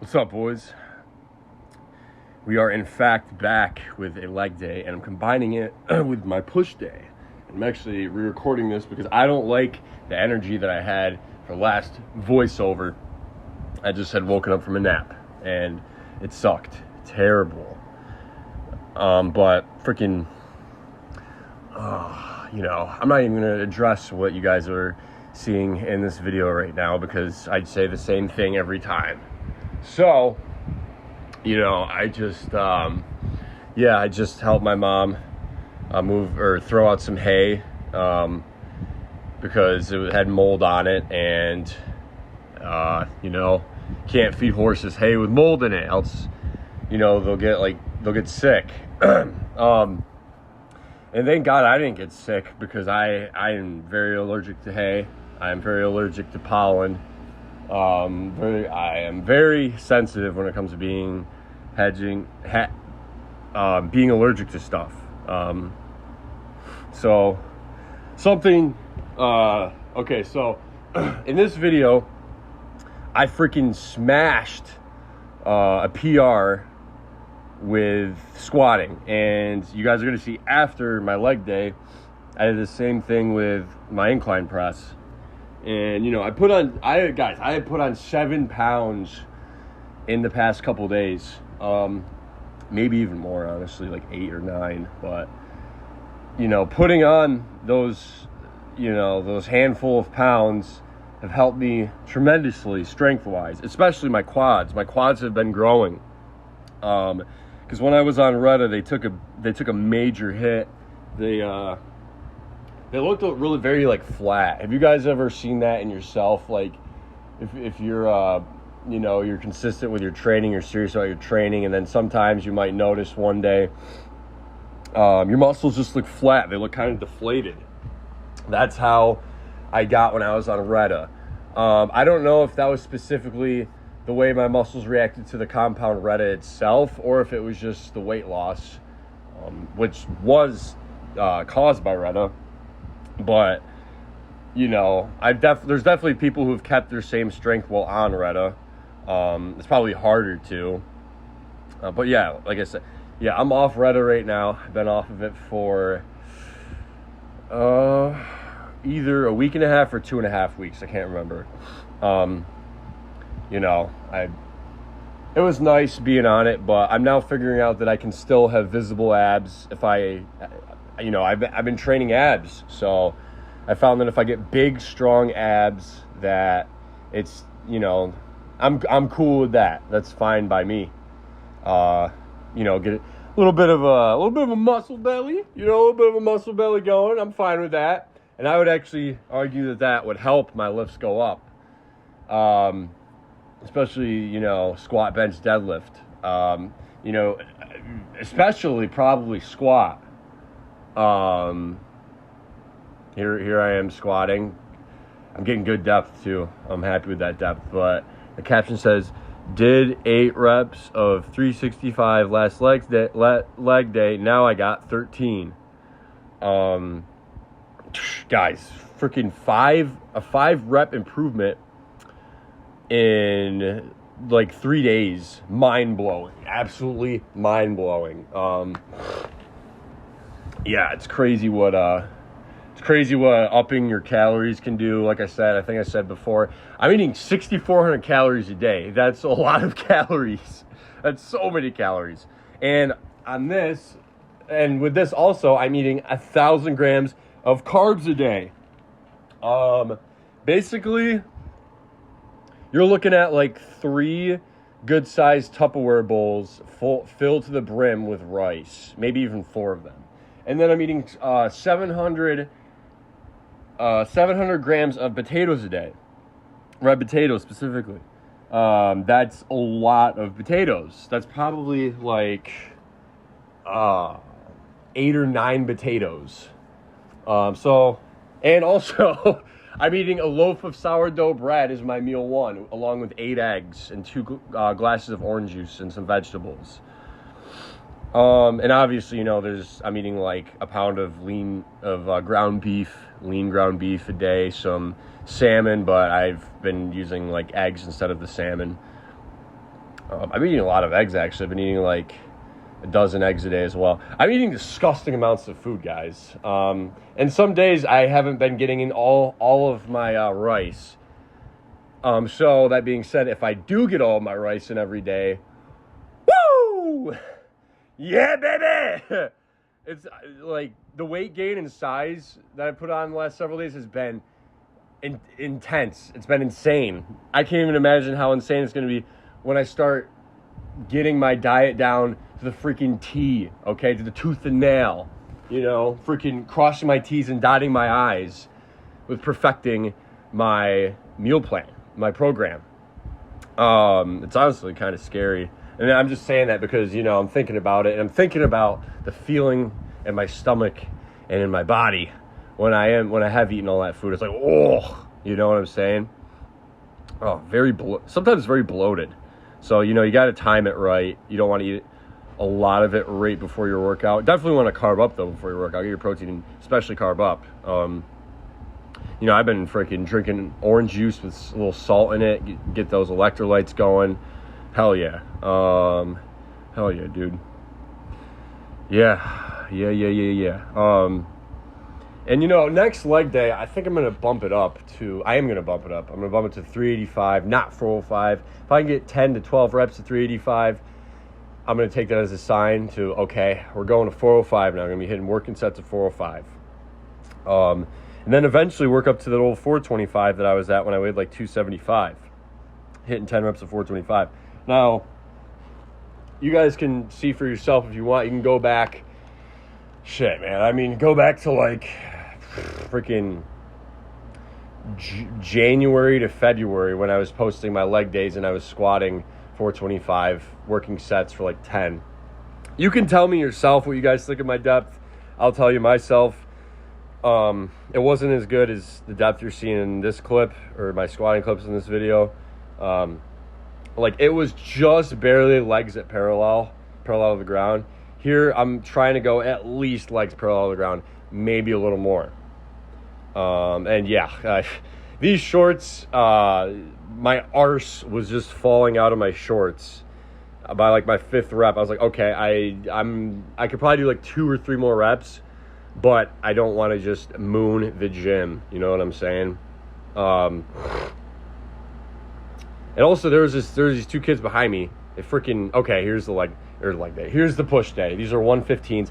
What's up, boys? We are in fact back with a leg day, and I'm combining it with my push day. I'm actually re-recording this because I don't like the energy that I had for last voiceover. I just had woken up from a nap, and it sucked. Terrible. But freaking, I'm not even going to address what you guys are seeing in this video right now because I'd say the same thing every time. So, I just helped my mom move or throw out some hay because it had mold on it, and can't feed horses hay with mold in it, else they'll get sick. And thank God I didn't get sick because I am very allergic to hay. I am very allergic to pollen. I am very sensitive when it comes to being allergic to stuff. So in this video, I freaking smashed a PR with squatting, and you guys are gonna see after my leg day, I did the same thing with my incline press. And I had put on 7 pounds in the past couple days, maybe even more, honestly, like 8 or 9. But putting on those handful of pounds have helped me tremendously strength-wise, especially my quads. My quads have been growing, because when I was on Retta, they took a major hit. They looked really very flat. Have you guys ever seen that in yourself? Like if you're you're consistent with your training, you're serious about your training, and then sometimes you might notice one day your muscles just look flat. They look kind of deflated. That's how I got when I was on Retta. I don't know if that was specifically the way my muscles reacted to the compound Retta itself, or if it was just the weight loss, which was caused by Retta. But there's definitely people who've kept their same strength while on Retta. It's probably harder to. But yeah, like I said, I'm off Retta right now. I've been off of it for either a week and a half or 2.5 weeks. I can't remember. It was nice being on it, but I'm now figuring out that I can still have visible abs if I've been training abs, so I found that if I get big, strong abs, that it's, I'm cool with that. That's fine by me. Get a little bit of a muscle belly, going. I'm fine with that, and I would actually argue that would help my lifts go up, especially squat, bench, deadlift. Especially probably squat. Here I am squatting. I'm getting good depth too. I'm happy with that depth. But the caption says, "Did 8 reps of 365 last leg day. Now I got 13." Guys, freaking 5 rep improvement in 3 days. Mind blowing. Absolutely mind blowing. Yeah, it's crazy what upping your calories can do. Like I think I said before, I'm eating 6,400 calories a day. That's a lot of calories. That's so many calories. And with this also, I'm eating 1,000 grams of carbs a day. Basically, you're looking at 3 good-sized Tupperware bowls filled to the brim with rice, maybe even 4 of them. And then I'm eating 700 grams of potatoes a day, red potatoes specifically. That's a lot of potatoes. That's probably 8 or 9 potatoes. And also, I'm eating a loaf of sourdough bread as my meal 1, along with 8 eggs and 2 glasses of orange juice and some vegetables. And obviously, I'm eating a pound of lean ground beef a day, some salmon, but I've been using eggs instead of the salmon. I'm eating a lot of eggs, actually. I've been eating like a dozen eggs a day as well. I'm eating disgusting amounts of food, guys. And some days I haven't been getting in all of my rice. So that being said, if I do get all of my rice in every day, woo! Yeah, baby! It's like the weight gain and size that I put on the last several days has been intense. It's been insane. I can't even imagine how insane it's going to be when I start getting my diet down to the freaking T, okay, to the tooth and nail, you know, freaking crossing my T's and dotting my I's with perfecting my meal plan, my program. It's honestly kind of scary. And I'm just saying that because, you know, I'm thinking about it, and I'm thinking about the feeling in my stomach and in my body when I have eaten all that food. It's like, oh, you know what I'm saying? Oh, sometimes very bloated. So, you know, you got to time it right. You don't want to eat a lot of it right before your workout. Definitely want to carb up, though, before your workout. Get your protein, especially carb up. You know, I've been freaking drinking orange juice with a little salt in it. Get those electrolytes going. Hell yeah. Hell yeah, dude. Yeah. And, you know, next leg day, I think I'm going to bump it up to... I am going to bump it up. I'm going to bump it to 385, not 405. If I can get 10 to 12 reps at 385, I'm going to take that as a sign to, okay, we're going to 405 now. I'm going to be hitting working sets of 405. And then eventually work up to the old 425 that I was at when I weighed like 275. Hitting 10 reps of 425. Now, you guys can see for yourself if you want. You can go back. Shit, man. I mean, go back to like freaking January to February when I was posting my leg days and I was squatting 425, working sets for like 10. You can tell me yourself what you guys think of my depth. I'll tell you myself. It wasn't as good as the depth you're seeing in this clip or my squatting clips in this video. Like it was just barely legs at parallel to the ground. Here I'm trying to go at least legs parallel to the ground, maybe a little more. And yeah, these shorts, my arse was just falling out of my shorts by like my 5th rep. I was like, okay, I could probably do like 2 or 3 more reps, but I don't want to just moon the gym. You know what I'm saying? And also there's these 2 kids behind me. They freaking, okay, here's the leg day. Here's the push day. These are 115s.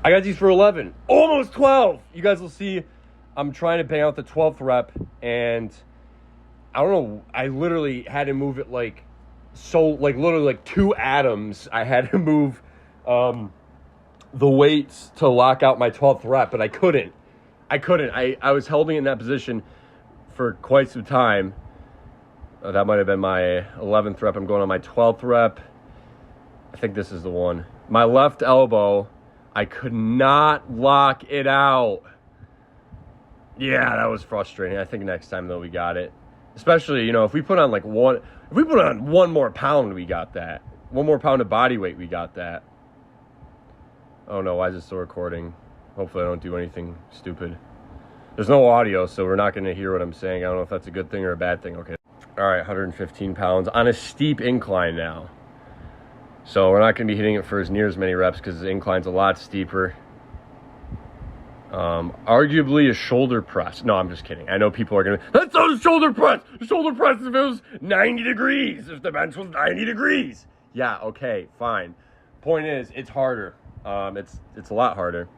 I got these for 11, almost 12. You guys will see I'm trying to bang out the 12th rep, and I don't know, I literally had to move it literally like 2 atoms. I had to move the weights to lock out my 12th rep, but I couldn't. I was holding in that position for quite some time. That might have been my 11th rep. I'm going on my 12th rep. I think this is the one. My left elbow, I could not lock it out. Yeah, that was frustrating. I think next time, though, we got it. Especially, you know, if we put on one more pound, we got that. 1 more pound of body weight, we got that. Oh, no, why is it still recording? Hopefully I don't do anything stupid. There's no audio, so we're not going to hear what I'm saying. I don't know if that's a good thing or a bad thing. Okay. All right, 115 pounds on a steep incline now. So we're not going to be hitting it for near as many reps because the incline's a lot steeper. Arguably a shoulder press. No, I'm just kidding. I know people are going to, that's not a shoulder press. A shoulder press if it was 90 degrees, if the bench was 90 degrees. Yeah, okay, fine. Point is, it's harder. It's a lot harder.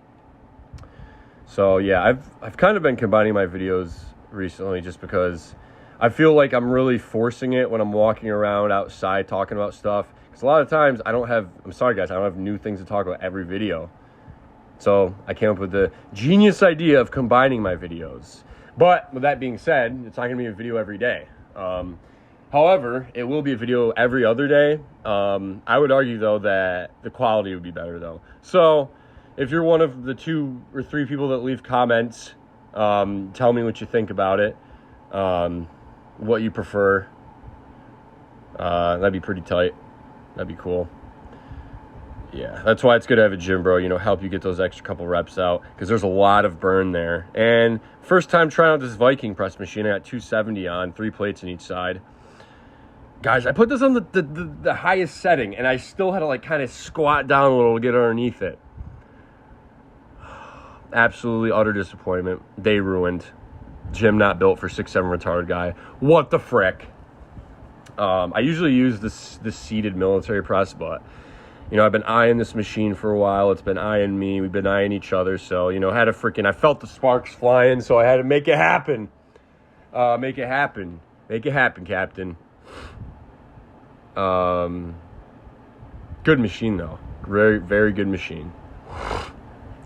So yeah, I've kind of been combining my videos recently just because I feel like I'm really forcing it when I'm walking around outside talking about stuff. Because a lot of times I'm sorry guys, I don't have new things to talk about every video. So I came up with the genius idea of combining my videos. But with that being said, it's not going to be a video every day. However, it will be a video every other day. I would argue, though, that the quality would be better, though. So if you're one of the 2 or 3 people that leave comments, tell me what you think about it, what you prefer. That'd be pretty tight. That'd be cool. Yeah, that's why it's good to have a gym bro, you know, help you get those extra couple reps out, because there's a lot of burn there. And first time trying out this Viking press machine, I got 270 on, 3 plates on each side. Guys, I put this on the highest setting, and I still had to like kind of squat down a little to get underneath it. Absolutely utter disappointment. Day ruined. Gym not built for 6'7" retarded guy. What the frick? I usually use this seated military press, but you know, I've been eyeing this machine for a while. It's been eyeing me. We've been eyeing each other. So, you know, I felt the sparks flying, so I had to make it happen. Make it happen. Make it happen, Captain. Good machine, though. Very, very good machine.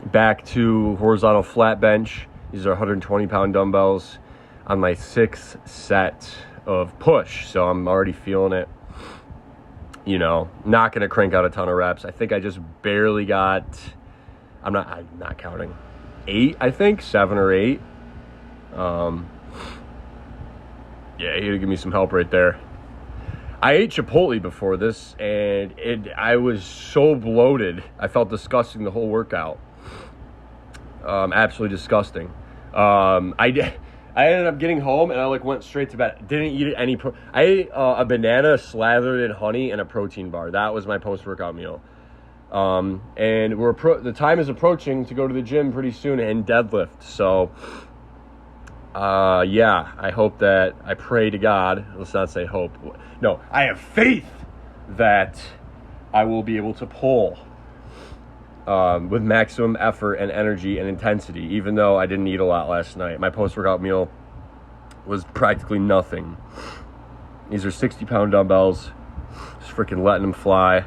Back to horizontal flat bench. These are 120-pound dumbbells on my 6th set of push. So I'm already feeling it. You know, not going to crank out a ton of reps. I think I just barely got, I'm not counting, 8, I think, 7 or 8. Yeah, he had to give me some help right there. I ate Chipotle before this, and I was so bloated. I felt disgusting the whole workout. Absolutely disgusting. I ended up getting home, and I went straight to bed. Didn't eat any. I ate a banana slathered in honey and a protein bar. That was my post-workout meal. And the time is approaching to go to the gym pretty soon and deadlift. So, yeah, I pray to God. Let's not say hope. No, I have faith that I will be able to pull with maximum effort and energy and intensity, even though I didn't eat a lot last night. My post-workout meal was practically nothing. These are 60-pound dumbbells. Just freaking letting them fly.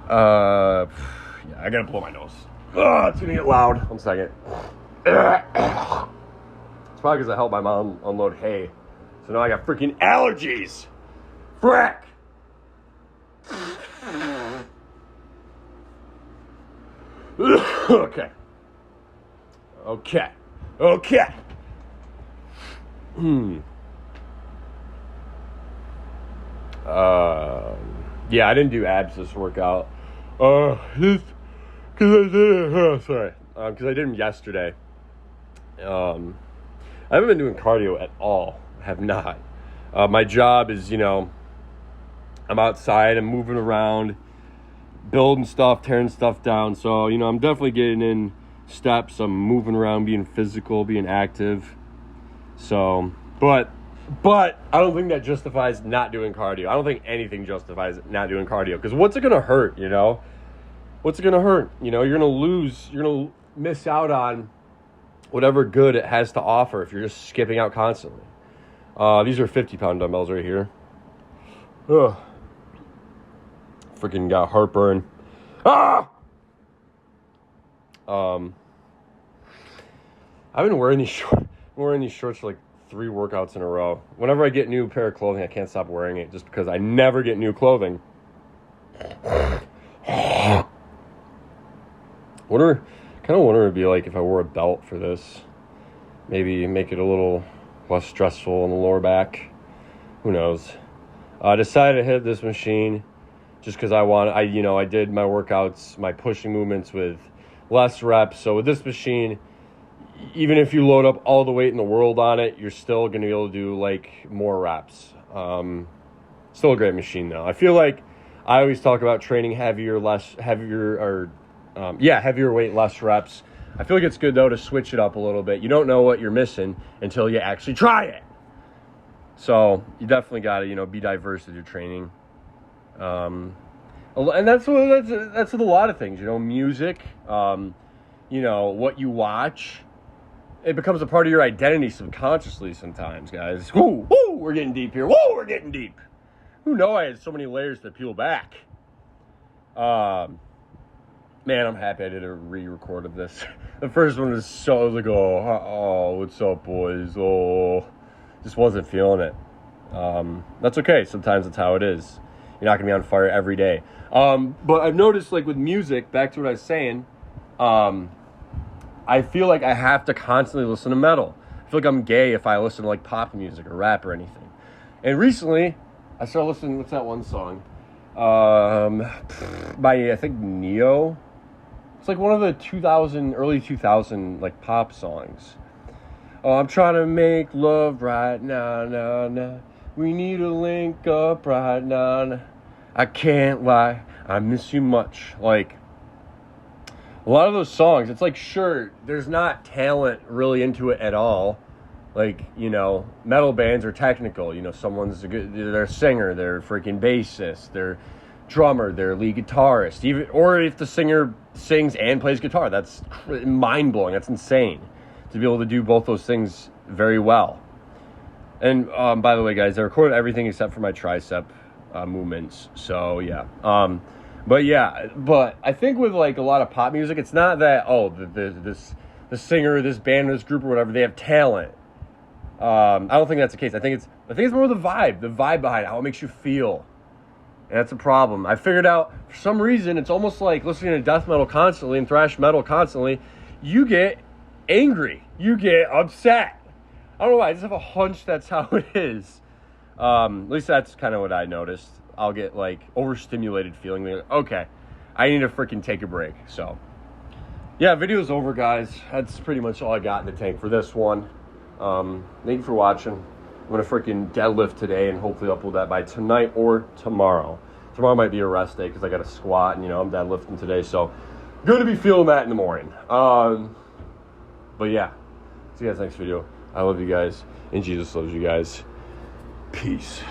Yeah, I gotta blow my nose. It's gonna get loud. 1 second. It's probably because I helped my mom unload hay. So now I got freaking allergies. Frick! Okay. Yeah, I didn't do abs this workout. Just because I did it. Because I did them yesterday. I haven't been doing cardio at all. I have not. My job is, you know, I'm outside, I'm moving around, building stuff, tearing stuff down. So, you know, I'm definitely getting in steps. I'm moving around, being physical, being active. So, but I don't think that justifies not doing cardio. I don't think anything justifies not doing cardio. Because what's it going to hurt, you know? What's it going to hurt? You know, you're going to miss out on whatever good it has to offer if you're just skipping out constantly. These are 50-pound dumbbells right here. Ugh. Freaking got heartburn. I've been wearing these shorts for like 3 workouts in a row. Whenever I get a new pair of clothing, I can't stop wearing it just because I never get new clothing. Kind of wonder what it'd be like if I wore a belt for this. Maybe make it a little less stressful on the lower back. Who knows? I decided to hit this machine just because I did my workouts, my pushing movements with less reps. So with this machine, even if you load up all the weight in the world on it, you're still going to be able to do like more reps. Still a great machine though. I feel like I always talk about training heavier weight, less reps. I feel like it's good though to switch it up a little bit. You don't know what you're missing until you actually try it. So you definitely got to, you know, be diverse with your training. And that's with a lot of things, you know, music, you know, what you watch. It becomes a part of your identity subconsciously sometimes, guys. Woo, we're getting deep here. Woo, we're getting deep. Who knew I had so many layers to peel back? Man, I'm happy I did a re-record of this. The first one was so, like, oh, what's up, boys? Oh, just wasn't feeling it. That's okay. Sometimes that's how it is. You're not going to be on fire every day. But I've noticed, like, with music, back to what I was saying, I feel like I have to constantly listen to metal. I feel like I'm gay if I listen to, like, pop music or rap or anything. And recently, I started listening, what's that one song? By, I think, Neo. It's like one of the early 2000, like, pop songs. Oh, I'm trying to make love right now, We need to link up right now. I can't lie, I miss you much. Like, a lot of those songs, it's like, sure, there's not talent really into it at all. Like, you know, metal bands are technical. You know, they're a singer, they're freaking bassist, they're drummer, they're lead guitarist. Or if the singer sings and plays guitar, that's mind-blowing. That's insane to be able to do both those things very well. And by the way, guys, I recorded everything except for my tricep movements. So, yeah. But I think with, like, a lot of pop music, it's not that, the singer, this band, this group or whatever, they have talent. I don't think that's the case. I think it's more the vibe behind it, how it makes you feel. And that's a problem. I figured out, for some reason, it's almost like listening to death metal constantly and thrash metal constantly, you get angry. You get upset. I don't know why. I just have a hunch that's how it is. At least that's kind of what I noticed. I'll get, like, overstimulated feeling. Like, okay, I need to freaking take a break. So, yeah, video's over, guys. That's pretty much all I got in the tank for this one. Thank you for watching. I'm going to freaking deadlift today and hopefully upload that by tonight or tomorrow. Tomorrow might be a rest day because I got to squat and, you know, I'm deadlifting today. So, going to be feeling that in the morning. But, yeah. See you guys next video. I love you guys. And Jesus loves you guys. Peace.